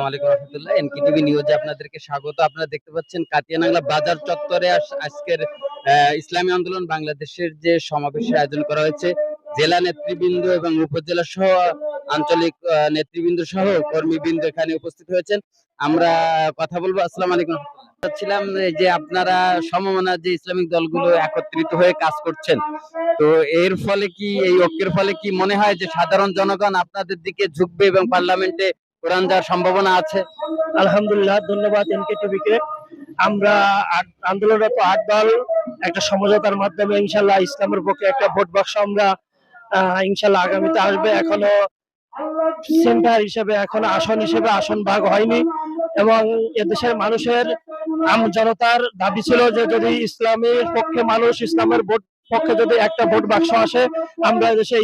আলাইকুম রহমতুল্লাহ। এনকেটিভি নিউজে আপনাদেরকে স্বাগত। আপনারা দেখতে পাচ্ছেন কাতিয়ানাংলা বাজার চত্বরে আজকের ইসলামী আন্দোলন বাংলাদেশের যে সমাবেশের আয়োজন করা হয়েছে, জেলা নেতৃবৃন্দ এবং উপজেলা সহ আঞ্চলিক নেতৃবৃন্দ সহ কর্মীবৃন্দ এখানে উপস্থিত হয়েছেন। আমরা কথা বলবো। আসসালামু আলাইকুম। ছিলাম যে আপনারা সমমনা যে ইসলামিক দলগুলো একত্রিত হয়ে কাজ করছেন, তো এর ফলে কি এই ঐক্যের ফলে কি মনে হয় যে সাধারণ জনগণ আপনাদের দিকে ঝুঁকবে এবং পার্লামেন্টে কোরআন যাওয়ার সম্ভাবনা আছে? আলহামদুলিল্লাহ, ধন্যবাদ এনকেটিভিকে। আমরা আন্দোলনরত ৮ দল একটা সমঝোতার মাধ্যমে ইনশাল্লাহ ইসলামের পক্ষে একটা ভোট বাক্স আমরা ইনশাল্লাহ আগামীতে আসবে। এখনো সেন্টার হিসেবে, এখনো আসন হিসেবে আসন ভাগ হয়নি এবং এদেশের মানুষের জনতার দাবি ছিল যে যদি ইসলামের পক্ষে মানুষ, ইসলামের ভোট পক্ষে যদি একটা ভোট বাক্স আসে, আমরা দেশে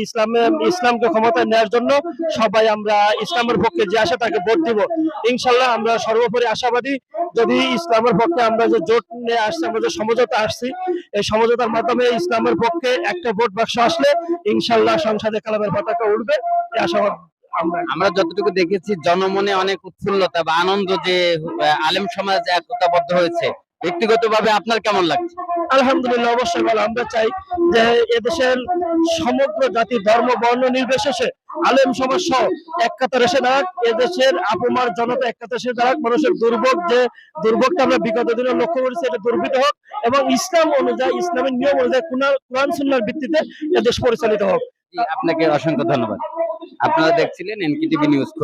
ইসলামকে ক্ষমতায় নেওয়ার জন্য সবাই আমরা ইসলামের পক্ষে যে আসে তাকে ভোট দিব। ইনশাল্লাহ আমরা সর্বোপরি আশাবাদী, যদি ইসলামের পক্ষে আমরা যে জোট নিয়ে আসছি, আমরা যে সমঝোতা আসছি, এই সমঝোতার মাধ্যমে ইসলামের পক্ষে একটা ভোট বাক্স আসলে ইনশাল্লাহ সংসদে কালামের পতাকা উঠবে, এই আশাবাদ। আমরা যতটুকু দেখেছি জনমনে অনেক উৎফুল্লতা বা আনন্দ যে আলেম সমাজ একতাবদ্ধ হয়েছে। ব্যক্তিগতভাবে আপনার কেমন লাগছে? আলহামদুলিল্লাহ, অবশ্যই ভালো। আমরা চাই যে এদেশের সমগ্র জাতি, ধর্ম, বর্ণ নির্বিশেষে আলেম সমাজ সহ এক কাতারে এসে দাঁড়াক, এদেশের আপমার জনতা এক কাতারে এসে দাঁড়াক। মানুষের দুর্ভোগটা আমরা বিগত দিনে লক্ষ্য করেছি, এটা দুর্বৃত হোক এবং ইসলাম অনুযায়ী, ইসলামের নিয়ম অনুযায়ী কোরআন সুন্নাহর ভিত্তিতে এদেশ পরিচালিত হোক। আপনাকে অসংখ্য ধন্যবাদ। আপনারা দেখছিলেন এনকেটিভি নিউজ।